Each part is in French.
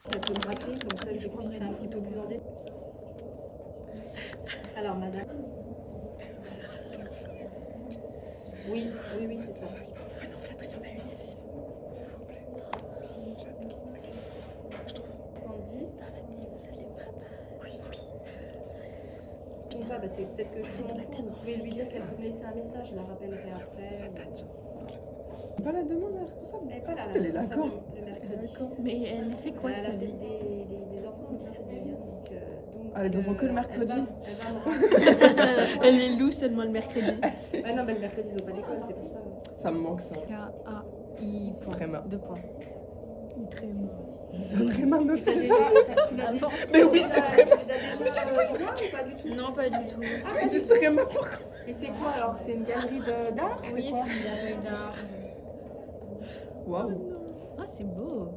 Si elle peut me rappeler, comme ça je vais prendre un petit peu glandé. Alors, madame. Oui, c'est ça. 70. Bah, c'est peut-être que je suis en cours. Vous pouvez lui dire qu'elle peut me laisser un message, je la rappellerai après. Pas la demande la responsable. Elle n'est pas là, la Elle est responsable d'accord. le mercredi. Mais elle fait quoi Elle ça a peut-être des enfants le mercredi. Hein, donc, Ah, les enfants que le mercredi. Elle va me Elle est loue seulement le mercredi. non, mais le mercredi, ils n'ont pas d'école, c'est pour ça. Ça me manque ça. K-A-I. Tréma. 2 points. Tréma. C'est un tréma meuf, Tu l'as c'est déjà, ça. tu l'as déjà. Mais oui, c'est tréma. Tu les as déjà joints ou pas du tout? Non, pas du tout. Mais dis tréma pourquoi? Et c'est quoi alors? C'est une galerie d'art? Oui, C'est quoi? c'est une galerie d'art. Waouh. Ah, c'est beau.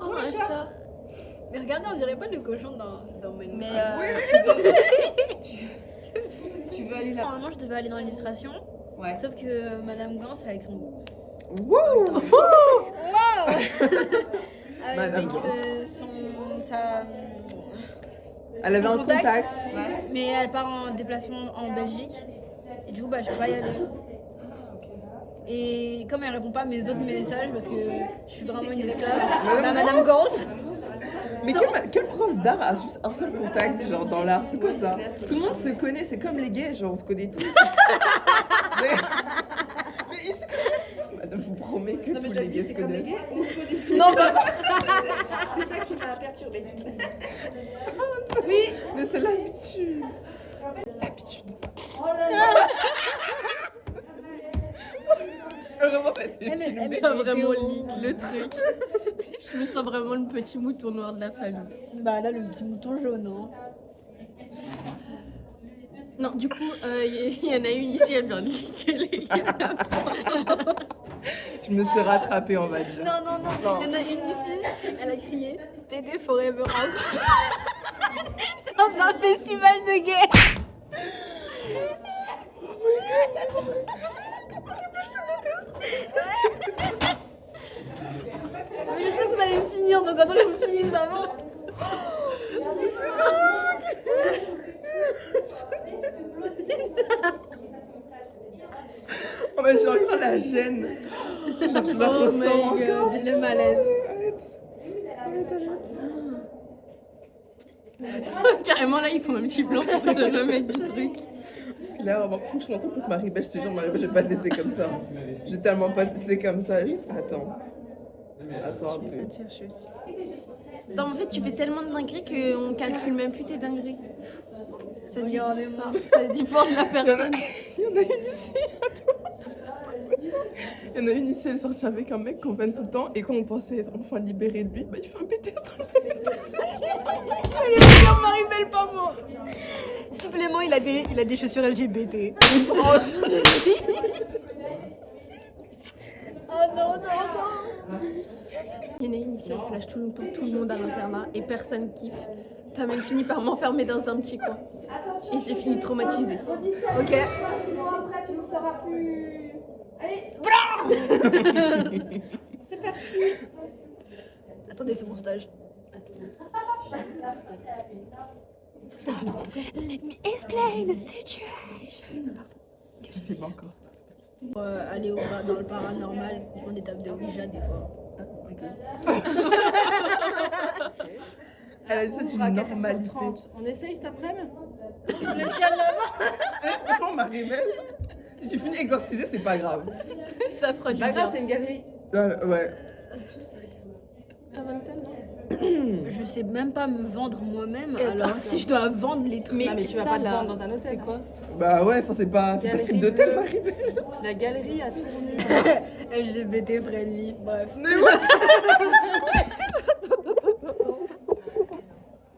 Oh, le un chat. chat. Mais regardez, on dirait pas le cochon dans Minecraft. Mais Tu veux aller là? normalement, je devais aller dans l'illustration. Ouais. Sauf que Madame Gans, avec son. Wouh. Avec Madame Gans. sa. Elle avait son un contact. Ouais. Mais elle part en déplacement en Belgique. Et du coup, bah, je peux pas y aller. Et comme elle répond pas à mes autres messages, parce que je suis vraiment une esclave, Madame Gans. Mais quel prof d'art a juste un seul contact, genre dans l'art? C'est quoi ça? Tout le monde se connaît, c'est comme les gays, genre on se connaît tous. mais ils se connaissent tous. Madame, vous promet que Non, mais tous t'as les dit gays c'est se comme les connaissent. gays, on se connaît tous. Non, bah, C'est ça qui m'a perturbée. Oui. mais c'est l'habitude. L'habitude. Vraiment, ça a été filmé. Elle a vraiment leak le truc. Je me sens vraiment le petit mouton noir de la famille. Bah là, le petit mouton jaune, hein. Non, du coup, il y en a une ici, elle vient de liker les gars. Je me suis rattrapée, on va dire. Non, il y en a une ici, elle a crié Tété Forever Out. Dans un festival de gays. Mais je sais que vous allez me finir, donc attends que je me finisse avant. Oh, mais j'ai encore la gêne. Genre, je me ressens encore. Le malaise. Carrément, là, ils font un petit plan pour se remettre du truc. Là, on va fou, je m'entends contre Marie-Belle, je te jure, Marie-Belle, je vais pas te laisser comme ça. Je vais tellement pas te laisser comme ça. Juste attends. Attends un peu. Je cherche aussi. Non, en fait, tu fais tellement de dingueries qu'on calcule même plus tes dingueries. Ça dit, Regardez-moi. ça dit fort de la personne. Il y en a une ici, attends. Il y en a une ici, elle est sortie avec un mec qu'on vanne tout le temps. Et quand on pensait être enfin libéré de lui, bah, il fait un BTS dans le Marie-Belle, pas moi. Supplément, il a des chaussures LGBT. Il y en a une ici, elle flash tout le temps, tout le monde à l'internat et personne kiffe. T'as même fini par m'enfermer dans un petit coin. Et j'ai fini traumatisée. Ok. Sinon après tu ne seras plus. Allez, c'est parti. Attendez, c'est mon stage. Let me explain the situation. Je fais pas encore. Aller dans le paranormal, ils font des tables de Ouija des fois. Elle a dit ça d'une normalité. 14h30. On essaye cet après-midi? Le chat là-bas. Franchement, Marie-Belle, si tu finis exorciser, c'est pas grave. Ça fera du Pas bien. grave, c'est une galerie. Ouais. Dans un hôtel, non? Je sais même pas me vendre moi-même, alors si je dois vendre les trucs. Non, mais tu vas ça, pas te là, vendre dans un hôtel. C'est quoi? Bah ouais, enfin c'est pas Galerie cible d'hôtel, bleue. Marie-Belle. La galerie à Tournure. LGBT friendly, bref. Mais what?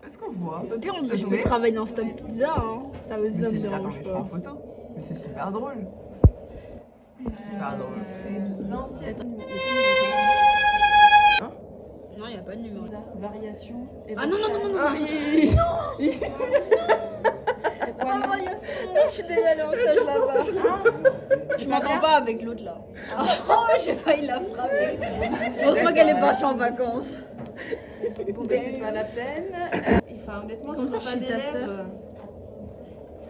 Est-ce qu'on voit? Au pire, Je je vais- peux travailler dans Stop Pizza, hein. Ça me Mais c'est- dérange Attends, mais je prends en pas. photo. Mais c'est super drôle. C'est super drôle. L'ancienne. Non, il n'y a pas de numéro. Variation. Ah non, Ah, C'est quoi, non? Je suis déjà allée en stage là-bas. Je m'entends pas avec l'autre là. Oh, j'ai failli la frapper. Heureusement qu'elle est partie en vacances. Bon, ben, c'est pas la peine. Enfin, honnêtement, Comment si ça, t'as pas chez ta d'élèves, sœur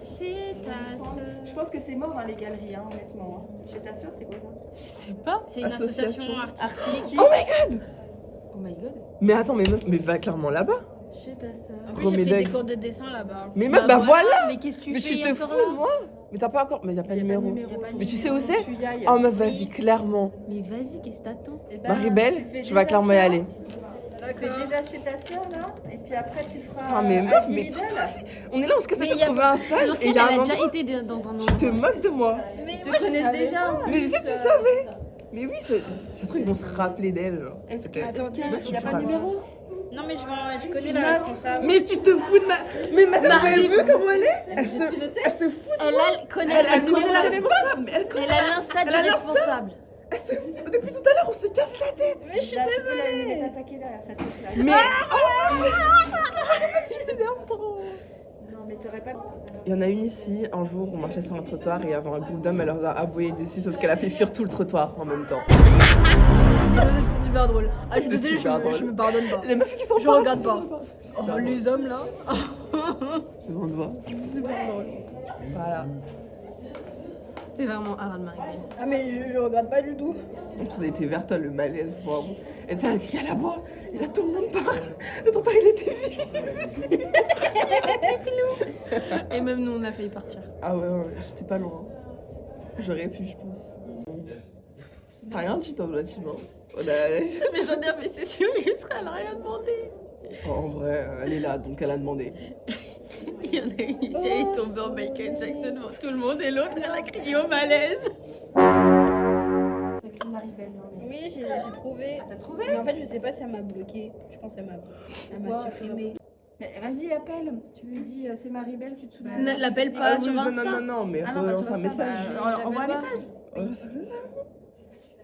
Chez ta sœur. je pense que c'est mort, hein, les galeries, hein, honnêtement. Hein. Chez ta sœur, c'est quoi ça? Je sais pas. C'est une Association association artistique. Oh my god. Oh my god. Mais attends, mais va clairement là-bas. Chez ta sœur. En plus, Gros j'ai pris médaille. des cours de dessin là-bas. Mais meuf, bah voilà. Mais qu'est-ce que tu Mais fais tu te encore fous là de moi. Mais t'as pas encore. Mais y a pas de numéro. Y a pas de Mais tu sais numéro. où c'est? Tu y ailles. Oh meuf, vas-y, clairement. Mais vas-y, qu'est-ce que t'attends? Eh ben, Marie-Belle, fais tu vas déjà clairement y ça. aller. Tu fais déjà chez ta sœur là, et puis après tu feras. Ah mais à meuf, mais Philidel. toi aussi. On est là, on se casse la Mais tête y a trouver un stage et il y a un Elle a endroit. déjà été dans un Tu endroit. te moques de moi. Ils te connaissent déjà. en Mais plus, si tu savais. Mais oui, ça se trouve, ils vont se rappeler d'elle. genre. Est-ce Peut-être. qu'il n'y a pas de numéro? Non, mais je connais Tu la notes. responsable. Mais tu te fous de ma. Mais madame, vous avez vu comment elle est? Elle se fout de moi. Elle connaît Elle le connaît la responsable. responsable. Mais elle connaît. Elle a l'insta du Elle a l'insta. responsable. Elle se fout. Depuis tout à l'heure, on se casse la tête. Mais je suis désolée. Mais t'attaquer derrière sa tête là. Mais. Oh, je m'énerve trop. Non, mais t'aurais pas. Il y en a une ici, un jour, on marchait sur un trottoir et il y avait un groupe d'hommes, elle leur a aboyé dessus, sauf qu'elle a fait fuir tout le trottoir en même temps. Et ça, c'est super drôle. Ah, je suis C'est désolée, super drôle. je me pardonne pas. Les meufs qui sont Je regarde pas. Oh, les hommes là. C'est bon de voir. C'est super drôle. Voilà. C'était vraiment Aaron Marie. Ah, mais je regrette pas du tout. En plus, on était vers toi, le malaise, pour vous. Et tu sais, elle crie à la voix, et là tout le monde part. Le trottoir, il était vide. Et même nous, on a failli partir. Ah ouais, j'étais pas loin. J'aurais pu, je pense. T'as rien dit, toi, bâtiment. Mais j'en ai, mais c'est sûr, Yusra, elle a rien demandé. En vrai, elle est là, donc elle a demandé. Il y en a une ici, elle est tombée en Michael Jackson devant tout le monde et l'autre, elle a crié au malaise. C'est écrit Marie-Belle. Oui, j'ai trouvé. T'as trouvé? Mais en fait, je sais pas si elle m'a bloqué. Je pense qu'elle m'a supprimé. Mais vas-y, appelle. Tu lui dis c'est Marie-Belle, tu te souviens? Ne l'appelle pas Ah oui, sur non, Insta. non, mais Ah non, pas relance sur un Insta, message. bah, envoie un message. Oh, ça fait ça.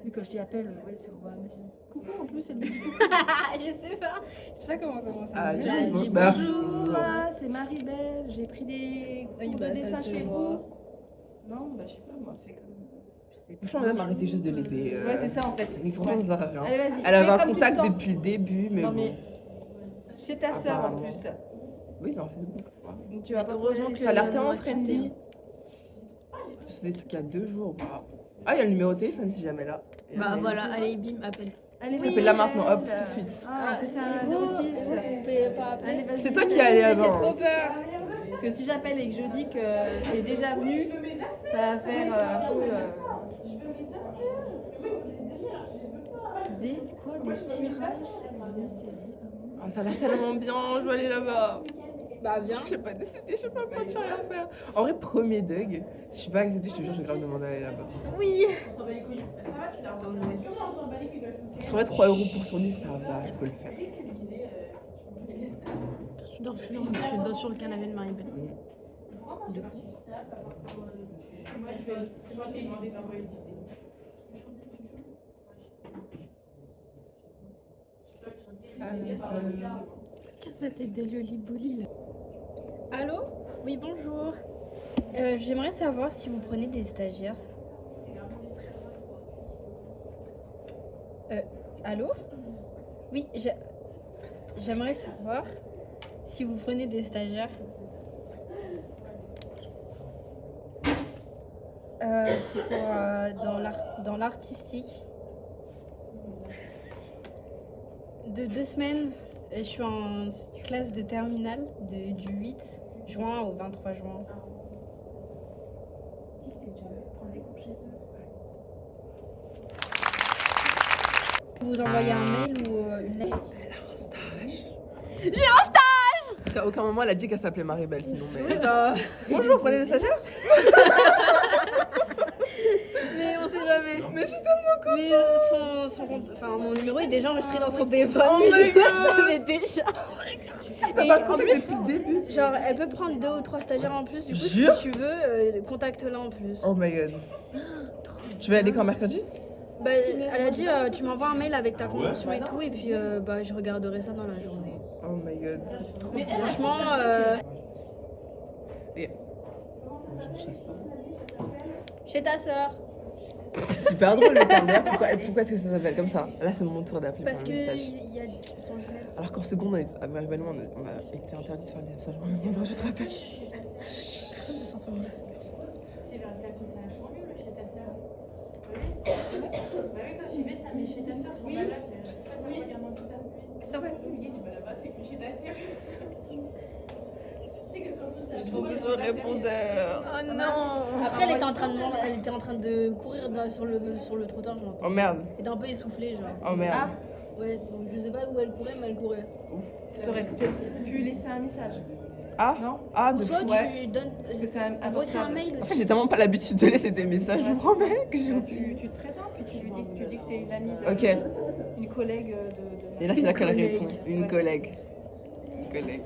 Mais quand je dis appelle, ouais, c'est envoie un message. Coucou en plus, elle lui dit. Je sais pas comment commencer. Ah, Elle juste, dit bah, bonjour, c'est Marie-Belle, j'ai pris des cours de dessin chez vous. Non, bah je sais pas, moi, fais comme. Franchement, madame, arrêtez juste de l'aider. Ouais, c'est ça en fait. Ils sont pas ça sert à rien. Allez, vas-y. Elle avait fais un comme tu contact le sens. depuis le début, mais Non, bon. mais chez ta sœur en Apparemment. plus. Oui, ça en fait beaucoup. Donc tu vas pas Heureusement trouver- que Ça a l'air le tellement nom est friendly. C'est des trucs il y a 2 jours. Waouh. Ah, il y a le numéro de téléphone si jamais là. Et Bah elle- voilà, allez, bim, appelle. Allez, Oui. Appelle-la maintenant, hop, tout de suite. Ah, en plus c'est un 06. Allez, vas-y. C'est toi qui es allé J'ai avant. trop peur. Parce que si j'appelle et que je dis que t'es déjà venu, ça va faire un peu. Des tirages de mes séries. Ah, ça a l'air tellement bien, je veux aller là-bas. Bah, viens. Je sais pas décider, je sais pas quoi, je sais rien faire. En vrai, premier Doug, si je suis pas acceptée, je te jure, je vais grave demander d'aller là-bas. Oui. Je trouverais 3 € pour son lit, ça va, je peux le faire. Je dors sur le canapé de Marie-Belle. De fou. Regarde la tête d'Elioli là. Allô? Oui, bonjour. J'aimerais savoir si vous prenez des stagiaires. Allô? Oui, j'aimerais savoir si vous prenez des stagiaires. C'est pour dans l'artistique. De 2 semaines, je suis en classe de terminale du 8 juin au 23 juin. Dis que t'es déjà venu prendre des cours chez eux. Vous envoyez un mail ou une lettre? Elle a un stage. J'ai un stage! Parce qu'à aucun moment elle a dit qu'elle s'appelait Marie-Belle, sinon. Mais... Bah, Bonjour, prenez des stagiaires. mais on sait jamais. Mais je suis tellement contente. Mais mon numéro est déjà enregistré dans son téléphone. Oh mais my je le God. savais déjà. T'as Et pas en contacté plus, depuis le début. genre, elle peut prendre 2 ou 3 stagiaires en plus. Du coup, Jure? si tu veux, contacte-la en plus. Oh my god. Tu vas aller quand mercredi? Bah, elle a dit, tu m'envoies un mail avec ta convention et tout, et puis bah, je regarderai ça dans la journée. Oh my god. Franchement, Et... Je chasse pas. chez ta sœur. C'est super drôle le ternaire. Pourquoi est-ce que ça s'appelle comme ça? Là, c'est mon tour d'appeler Parce pour que un message. ils sont jumelles. Alors qu'en seconde, à Maribel, on a été interdit de faire des messages. Je te rappelle. Personne ne s'en souvient. C'est vers ta conservatoire, le chez ta sœur. Bah oui, quand j'y vais, ça met chez ta sœur sur ma lac. Ça me regarde dans tout ça. Ah ouais. Le gars, il va là-bas, c'est que chez ta sœur. Tu sais que quand tu Je trouve ce répondeur. Oh non. Après, elle était en train de courir sur le trottoir, j'entends. Oh merde. Elle était un peu essoufflée, genre. Oh merde. Ouais, donc je sais pas où elle courait, mais elle courait. T'aurais peut-être pu laisser un message. Ah Non. Ah, Ou de soit fou, ouais. tu donnes. Parce que c'est un Envoie un mail. En fait, j'ai tellement pas l'habitude de laisser des messages, je Ouais, vous c'est promets que j'ai Donc, oublié. tu te présentes, puis tu dis que t'es une amie de. Ok. Une collègue de. Et là, c'est là qu'elle collègue. répond. Une collègue. Une collègue.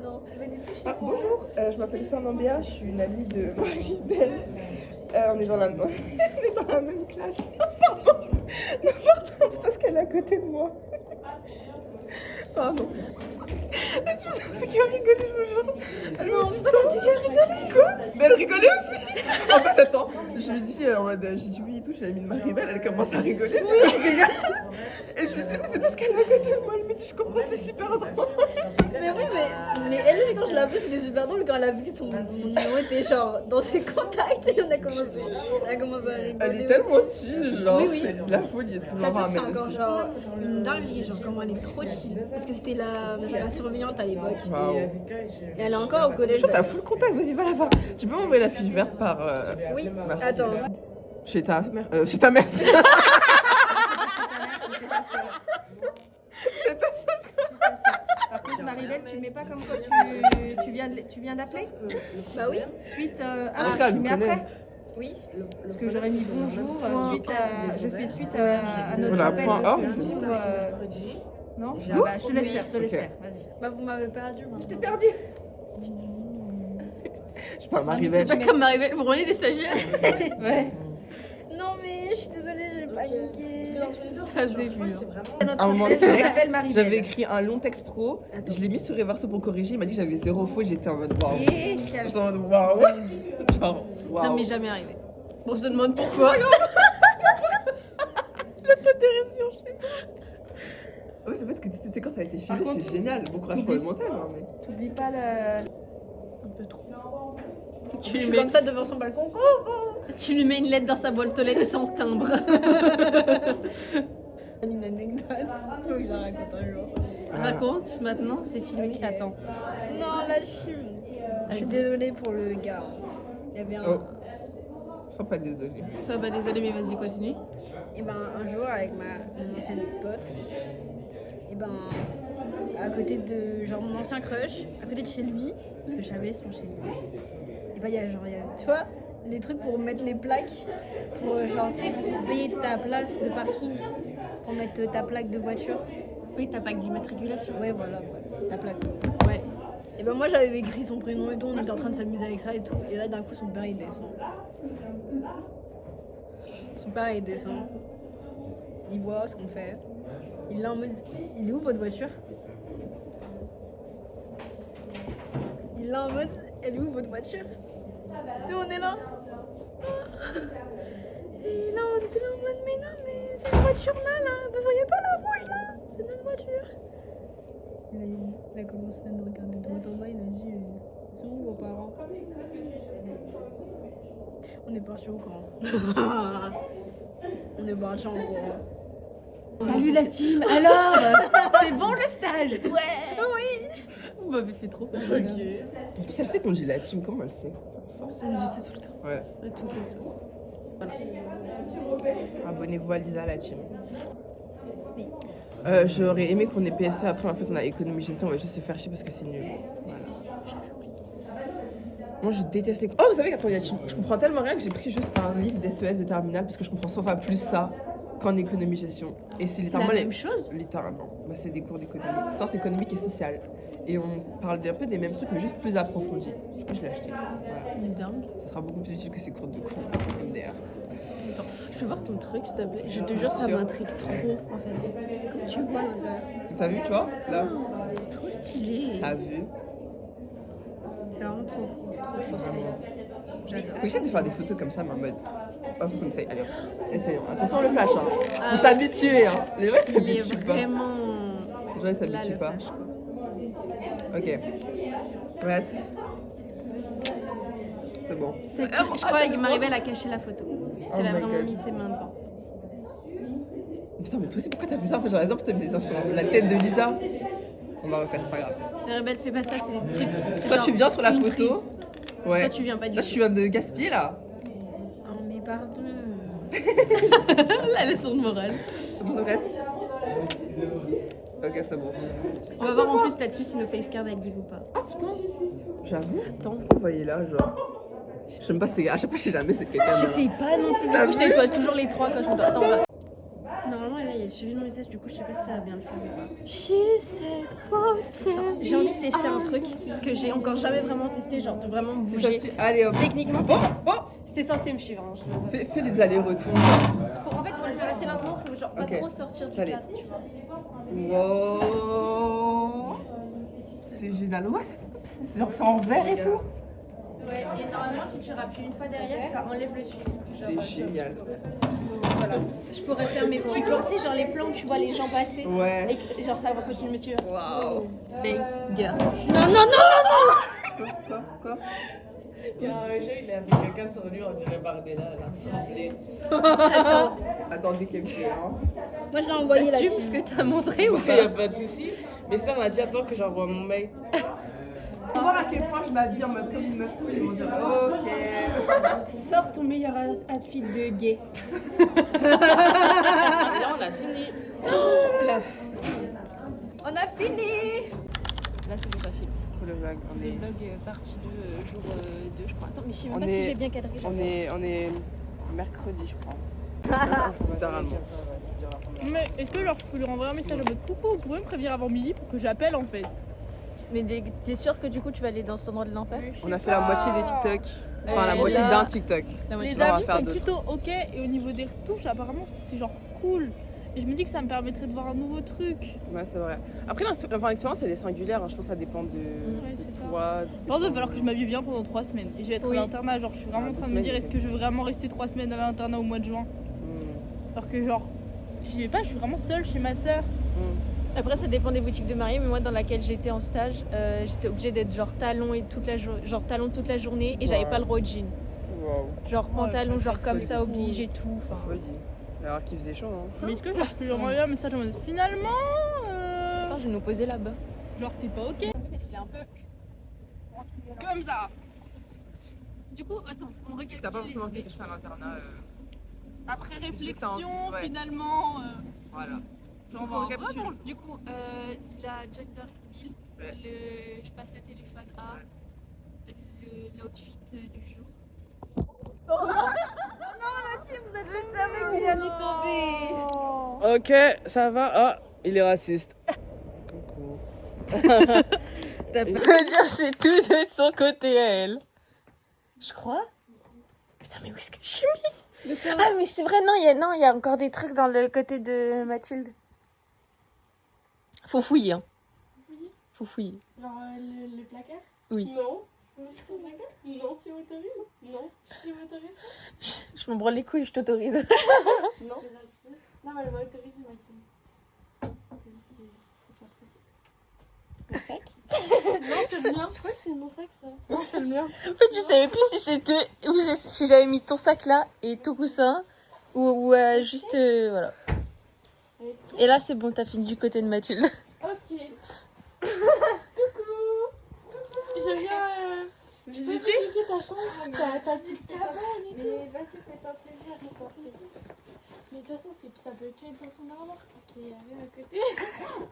Non, venez toucher. Ah, bonjour, je m'appelle Sanambia, je suis une amie de Marie-Belle. On est dans la même classe. Pardon. Non, pardon, c'est parce qu'elle est à côté de moi. Pardon. Mais tu m'as fait que rigoler, je vous jure. Non, pourquoi t'as dit qu'elle rigolait? Quoi? Mais elle rigolait aussi. En fait, attends, je lui dis en mode, j'ai dit oui et tout, j'ai l'amie de Marie-Belle, elle commence à rigoler. Du coup, je rigole. Et je lui dis, mais c'est parce qu'elle est à côté de moi. Elle me dit, je comprends, c'est super drôle. Mais oui, mais elle aussi, quand je l'ai appelée, c'était super drôle quand elle a vu que mon numéro était genre dans ses contacts et elle a commencé à rigoler. Elle est tellement chill, genre, Oui, oui. c'est de la folie. Ça sent que c'est encore genre une dinguerie, genre comment elle est trop chill. Parce que c'était la surveillante à l'époque. Waouh. Et elle est encore au collège. Toi, t'as full contact, vas-y, va là-bas. Tu peux m'envoyer la fiche verte par. Oui, Merci. attends. Chez ta mère. Chez ta mère. Chez ta soeur. Par contre, Maribel, tu mets pas comme quoi tu viens d'appeler. Bah oui, Suite. Après, elle tu me mets connaît. après. oui. Parce que j'aurais mis bonjour. Je fais suite à notre On a un appel point de off. ce jour. Non. Tout Bah, je te laisse faire. Ok. Vas-y. Bah vous m'avez perdu. Je t'ai perdu. Je sais pas, Maribel. C'est pas comme Maribel, vous prenez des stagiaires. Ouais. Non mais je suis désolée, j'ai paniqué. Ça s'est vu. À un moment de Je m'appelle texte, Maribel. j'avais écrit un long texte pro. Je l'ai mis sur Reverso pour corriger. Il m'a dit que j'avais 0 faute. J'étais en mode waouh. Et J'étais en mode waouh. Genre Ça waouh. m'est jamais arrivé. On se demande pourquoi. Oui, le fait que tu sais quand ça a été Par filmé, contre, c'est génial. Bon courage pour le montage. Hein, mais... t'oublies pas le. Un peu trop. Je suis comme ça devant son balcon. Tu lui mets une lettre dans sa boîte aux lettres sans timbre. Une anecdote. Faut que je la raconte un jour. Raconte maintenant, c'est filmé. Ok. Attends. Non, la chime. Je suis désolée pour le gars. Il y avait un. Oh. Sois pas désolé. Sois pas désolée, mais vas-y, continue. Et ben un jour avec mon ancienne pote, et ben à côté de genre mon ancien crush, à côté de chez lui, parce que je savais son chez lui, et ben il y a tu vois les trucs pour mettre les plaques, pour genre tu sais pour payer ta place de parking, pour mettre ta plaque de voiture. Oui, t'as pas que d'immatriculation. Ouais voilà, ouais, ta plaque. Ouais. Et ben moi j'avais écrit son prénom et tout, on était en train de s'amuser avec ça et tout, et là d'un coup son père il descend. Son père il descend, il voit ce qu'on fait, il est en mode, il est où votre voiture? Il est en mode, elle est où votre voiture? Et on est là. Et là on était là en mode, mais non mais cette voiture là, vous voyez pas la rouge là? C'est notre voiture. Il a commencé à nous regarder de haut en bas, il a dit, sont où vos parents? On est parti au camp. On est parti en gros. Salut la team. Alors, c'est bon le stage. Ouais. Vous m'avez fait trop. En plus, elle sait qu'on dit la team. Comment elle sait? Ça me dit ça tout le temps. Ouais. À toutes les sauces. Abonnez-vous à Lisa la team. J'aurais aimé qu'on ait PSE après, mais en fait on a économie gestion, on va juste se faire chier parce que c'est nul. Voilà. Moi je déteste les cours. Oh, vous savez qu'après il y a je comprends tellement rien que j'ai pris juste un livre d'SES de terminale parce que je comprends 100 fois plus ça qu'en économie gestion. Et c'est C'est la littéralement même chose. littéralement. Bah, c'est des cours d'économie, sciences économiques et sociales. Et on parle un peu des mêmes trucs mais juste plus approfondis. Du coup je l'ai acheté. Voilà. Dingue. Ça sera beaucoup plus utile que ces cours de con MDR. Attends, je veux voir ton truc, s'il te plaît. Je te jure, ça Sûr. m'intrigue trop, en fait. Comme tu vois l'intérieur. T'as vu, tu vois? Là, C'est trop stylé. t'as vu? C'est vraiment trop stylé. J'adore. Faut essayer de faire des photos comme ça, mais en mode. Oh, faut comme ça, allez. Essayons. Attention le flash, hein. Faut s'habituer, hein. Les gens ils Il est s'habituent pas. vraiment. Les gens ils Là, s'habituent le pas. flash, quoi. Ok. Prête. C'est bon. Je crois que Maribel a caché la photo. Parce qu'elle a Oh my vraiment God. mis ses mains devant. Putain, mais toi aussi, pourquoi t'as fait ça? En fait, j'aurais exemple, t'as mis des sur la tête de Lisa. On va refaire, c'est pas grave. Maribel, fais pas ça, c'est des trucs. Toi, genre, tu viens sur la une photo. prise. Ouais. Toi, tu viens pas du Là, tout. je viens de gaspiller là. Oh, mais pardon. La leçon de morale. C'est bon, arrête. Ok, c'est bon. On va voir en plus là-dessus si nos facecards elles give ou pas. Ah putain, j'avoue. Attends, ce qu'on voyait là, genre. Je sais même pas, c'est. À chaque fois, je sais jamais c'est quelqu'un. Je sais pas non plus. Du T'as coup, je vu nettoie toujours les trois quand je me dois. Attends, on va. Normalement, là, il y a suivi mon message, du coup, je sais pas si ça va bien le faire. J'ai envie de tester un truc, ce que j'ai encore jamais vraiment testé, genre de vraiment Si ça bouger. suit. Allez hop. Techniquement, c'est ça. Oh, C'est censé me suivre. Hein, fais les allers-retours. En fait, faut le faire assez lentement, faut genre pas Ok. trop sortir du Allez. cadre, tu vois. Wow. C'est génial. Ouais, c'est genre c'est en vert et tout. Ouais, et normalement, si tu rappuies une fois derrière, ça enlève le suivi. C'est génial. Voilà. Je pourrais faire mes petits plans, tu sais, genre les plans où tu vois les gens passer. Ouais. Et que, genre ça va continuer de me suivre. Waouh. Les gars. Quoi Il y a un jeu, il a mis quelqu'un sur lui, on dirait Bardella, elle a ressemblé. Attendez quelqu'un. Hein. Moi, je l'ai envoyé T'assumes là-dessus. ce que t'as montré ou Il n'y a pas? pas de souci. Mais ça, on a dit attends que j'envoie mon mail. Pour voir à quel point je m'habille en mode comme une meuf cool, ils vont dire ok. Sors ton meilleur outfit de gay. Là, on a fini. On a fini. Là, c'est bon, ça filme. Pour le vlog, on Le est. vlog partie 2, jour 2, je crois. Attends, mais je sais même On pas est- si j'ai bien cadré. On est mercredi, je crois. Littéralement. Mais est-ce que genre, je peux lui renvoyer un message en mode coucou, vous pouvez me prévenir avant midi pour que j'appelle en fait? Mais t'es sûr que du coup, tu vas aller dans cet endroit de l'enfer? On a fait la moitié des TikTok. Enfin, la moitié là- d'un TikTok. La moitié. Les on va avis faire sont d'autres. plutôt ok et au niveau des retouches, apparemment c'est genre cool. Et je me dis que ça me permettrait de voir un nouveau truc. Ouais, c'est vrai. Après, l'expérience, elle est singulière. Hein. Je pense que ça dépend de Ouais, c'est ça. toi. Par contre, il va falloir que je m'habille bien pendant 3 semaines. Et je vais être Oui. à l'internat, genre je suis vraiment en train de me semaines, dire est-ce que je veux vraiment rester 3 semaines à l'internat au mois de juin? Alors que genre, je sais pas, je suis vraiment seule chez ma soeur. Après, ça dépend des boutiques de mariés, mais moi, dans laquelle j'étais en stage, j'étais obligée d'être genre talon et toute la journée et j'avais Ouais. pas le droit au jean. Wow. Genre pantalon, genre comme c'est ça, cool. obligé tout. Enfin, Folie. Alors qu'il faisait chaud, hein. Mais est-ce que genre, je peux lui envoyer un message en mode finalement attends, je vais nous poser là-bas. genre c'est pas ok? Comme ça. Du coup, attends, on regarde. T'as pas forcément fait ça à l'internat. Après juste réflexion, un- ouais. finalement. Voilà. J'envoie un récapitule. vrai Du coup, la gender female, Ouais. je passe le téléphone à l'outfit du jour. Ok, ça va. Ah, il est raciste. Coucou. Ça veut dire c'est tout de son côté à elle. Je crois. Putain, mais où est-ce que je suis mis? Ah, mais c'est vrai, non, il y a encore des trucs dans le côté de Mathilde. Faut fouiller, hein. Faut fouiller. Genre le placard? Oui. Non. Tu veux ouvrir ton placard? Non, tu m'autorises? Non. Tu m'autorises? Je me branle les couilles, je t'autorise. Non. C'est gentil. Non, mais elle m'a autorisé, Mathilde. C'est juste que c'est pas précis. Mon sac? Non, c'est le mien. Je crois que c'est mon sac, ça. Non, c'est le mien. En fait, je savais plus si c'était. Si j'avais mis ton sac là et ton coussin. Ou juste. Voilà. Et là, c'est bon, t'as fini du côté de Mathilde. Ok. Coucou. Je viens visiter ta chambre, ta petite cabane et tout. Mais vas-y, fais-toi plaisir, fais-toi plaisir. Mais de toute façon, ça peut que être dans son armoire parce qu'il y a rien à côté.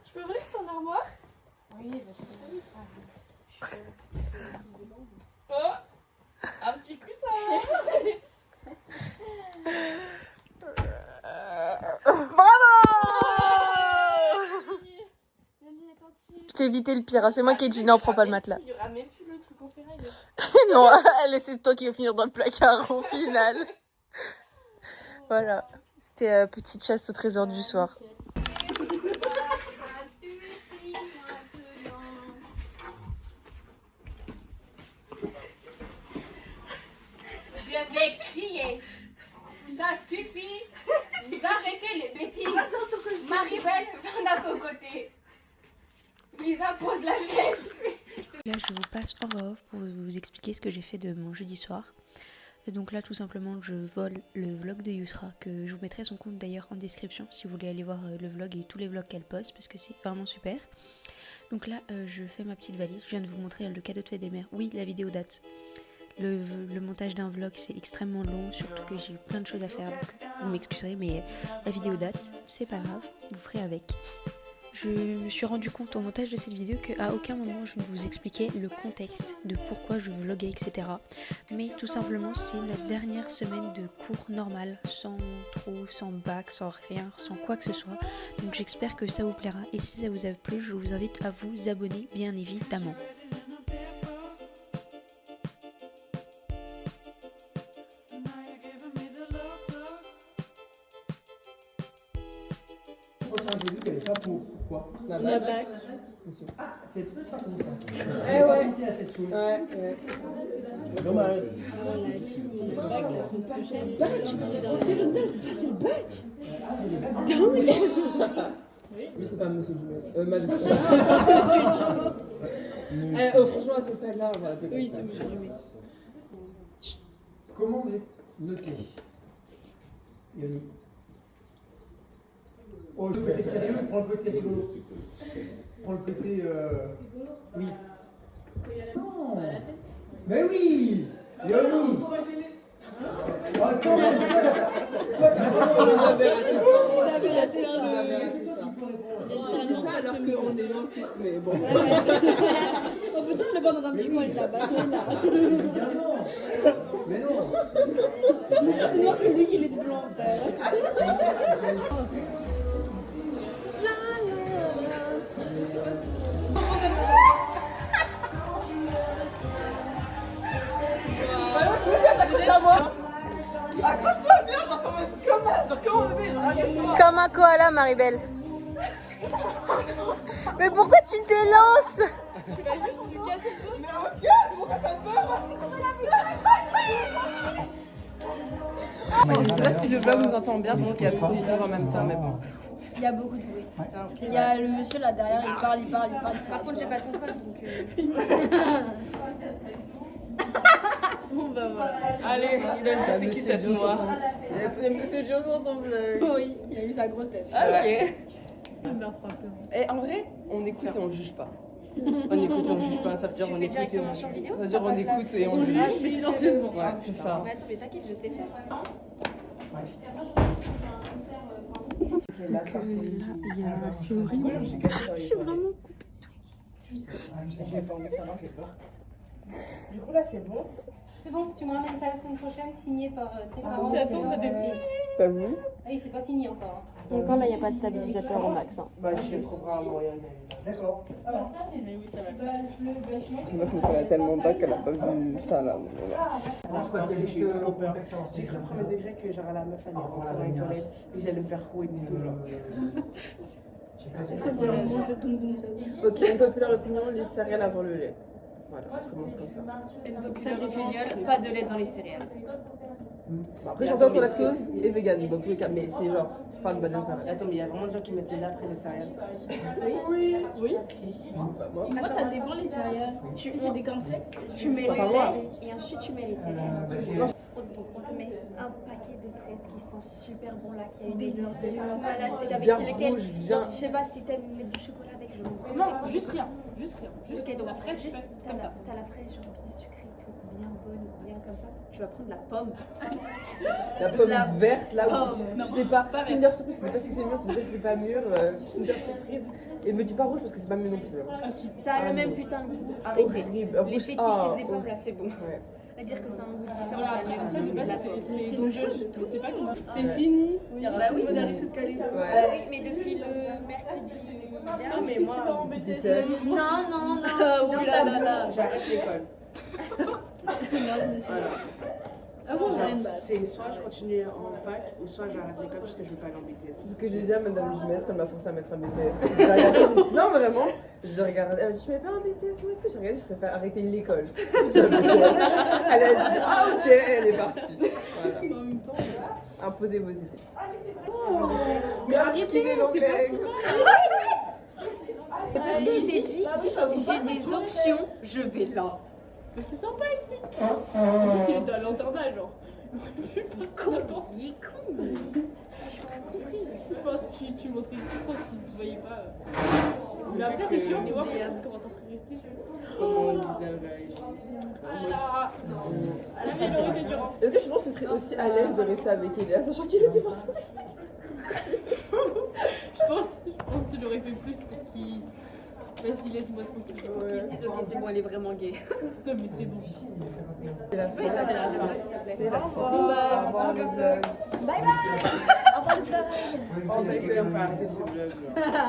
Je peux ouvrir ton armoire? Oui, bah je peux ouvrir. Ah, merci. Oh, un petit coussin. Le lit est entier. Je t'ai évité le pire, hein. C'est moi qui ai dit non, prends pas le matelas. Il y aura même plus le truc en ferraille. Non, c'est toi qui vas finir dans le placard au final. Voilà, c'était petite chasse au trésor du soir. suffit. Vous arrêtez les bêtises. Maribel, viens à ton côté. Lisa, pose la chaise. Là, je vous passe en voix off pour vous expliquer ce que j'ai fait de mon jeudi soir. Et donc là, tout simplement, je vole le vlog de Yousra, que je vous mettrai son compte d'ailleurs en description si vous voulez aller voir le vlog et tous les vlogs qu'elle poste, parce que c'est vraiment super. Donc là, je fais ma petite valise. Je viens de vous montrer le cadeau de fête des mères. Oui, la vidéo date. Le montage d'un vlog, c'est extrêmement long, surtout que j'ai plein de choses à faire, donc vous m'excuserez, mais la vidéo date, c'est pas grave, vous ferez avec. Je me suis rendu compte au montage de cette vidéo qu'à aucun moment je ne vous expliquais le contexte de pourquoi je vloguais, etc. Mais tout simplement, c'est notre dernière semaine de cours normal, sans trop, sans bac, sans rien, sans quoi que ce soit. Donc j'espère que ça vous plaira, et si ça vous a plu, je vous invite à vous abonner, bien évidemment. J'ai vu qu'elle n'est pas pour. Pourquoi? La bac. Ah, c'est pas comme ça. Eh ouais. Pensé à cette chose. Ouais, ouais. Dommage. Faut passer le bac. En terminale, faut passer le bac. Mais c'est pas Monsieur Dumais. Madame. Franchement, à ce stade-là, on va l'appeler. Oui, c'est Monsieur Dumais. Comment noter? Yoni. Oh, le côté sérieux, prends le côté rigolo. Prends le côté. Oui. Non. Mais oui. Yoni. Vous avez raté ça. On dit ça alors qu'on est loin tous, mais bon. On peut tous le voir dans un petit coin là-bas. Mais non. C'est noir, c'est lui qui est blanc. Accroche-toi bien, comment Comme un koala, Maribel. Mais pourquoi tu t'élances? Tu vas juste lui casser le dos. Je sais pas si le vlog nous entend bien, donc il y a trop de cours en même temps, mais bon. Il y a beaucoup de bruit. Il y a le monsieur là derrière, il parle. Par contre, j'ai pas ton code donc. Bon bah voilà. Allez, Dylan, je sais qui cette noire. Monsieur Johnson, ton vlog. Oui, il a eu sa grosse tête. Ok. Je me pas peur. Et en vrai, on écoute et on juge pas. On écoute et on juge pas, ça veut dire on écoute et on juge. Ça veut dire on écoute et on juge. Mais silencieusement. Ouais, c'est ça. Mais attends, mais t'inquiète, je sais faire. C'est horrible. Je suis vraiment... Du coup, là, c'est bon. C'est bon, tu me ramènes ça la semaine prochaine, signé par tes parents. J'attends de bébé. T'as vu? Ah oui, c'est pas fini encore. Encore là, il n'y a pas de stabilisateur au max. Bah, je trouverai un moyen. D'accord. Mais oui, ça va. Elle a tellement bac qu'elle a pas vu ça là. Moi, je crois qu'il y a J'ai eu trop peur. contexte en J'ai cru au premier degré que genre la meuf allait rentrer dans les toilettes et que j'allais me faire rouer du tout. Je sais pas si Ok, une populaire opinion, les céréales avant le lait. Voilà, on commence comme ça. Ça dépignole, pas de lait dans les céréales. Bon, après, j'entends ton lactose et vegan dans tous les cas, mais c'est genre pas de bonne céréales. Attends, mais il y a vraiment des gens qui mettent le lait après le céréales. Oui. Bah, moi. Moi, ça dépend les céréales. C'est des cornflakes. Tu mets Pas le moi. lait et ensuite tu mets les céréales. On te met un paquet de fraises qui sont super bons là, qui a une odeur de malade et avec Bien lesquelles, rouge, bien. je sais pas si t'aimes mettre du chocolat avec, je Non, juste rien. Juste rien. Juste Ok, donc la fraise, juste, juste t'as comme ça. la fraise genre bien sucrée, tout, bien bonne, bien comme ça. Tu vas prendre la pomme. La pomme La verte là où Non, tu sais pas, pas verte. Kinder Surprise, tu sais pas si c'est mûr, tu sais pas si c'est pas mûr, Kinder Surprise. Et me dis pas rouge parce que c'est pas mûr non plus. Hein. Ah, si. Ça a le même putain de goût. Arrêtez. Horrible. Les Rouge- fétichistes des ah, pommes, là, c'est bon. Ouais. À dire que c'est un goût différent, Voilà, ça après, a le après, même je goût, sais de la pas, pomme. c'est donc je sais pas comment. C'est fini. Bah oui, On a réussi de caler. Ouais. oui, mais depuis le mercredi. Non, mais moi, Tu sais. Non, non, non. oh là là là, j'arrête l'école. Ah bon, Genre, j'ai une base. c'est soit je continue en fac ou soit j'arrête l'école parce que je veux pas aller en BTS. C'est ce que j'ai dit à Madame Jumès quand elle m'a forcé à mettre un BTS. J'ai regardé, j'ai dit, non, vraiment, j'ai regardé, elle m'a dit, je mets pas un BTS, moi et tout. J'ai regardé, je préfère arrêter l'école. Elle a dit, ah ok, elle est partie. Voilà. En même temps, Ah, Imposez vos idées. Mais arrêtez, l'anglais. Il s'est dit, j'ai des options, je vais là. Mais c'est sympa ici. En plus, il était à l'internat, genre. Il est con. Je pense que tu montrais plus trop si tu ne voyais pas. Mais après, c'est sûr, tu vois, parce comment ça serait resté, je sais. Comment Gisèle réagit? Ah la minorité du rang. Est-ce que je pense que tu serais aussi à l'aise de rester avec Elia, sachant qu'il était pas ça? Je pense qu'il aurait fait plus pour qu'il. Vas-y, laisse-moi tranquille. Qui se disent, ok, c'est bon, elle est vraiment gay. Non, mais c'est bon. C'est la fin. C'est la fin. Au revoir le vlog. Bye bye. Au revoir le vlog. On va arrêter ce vlog là.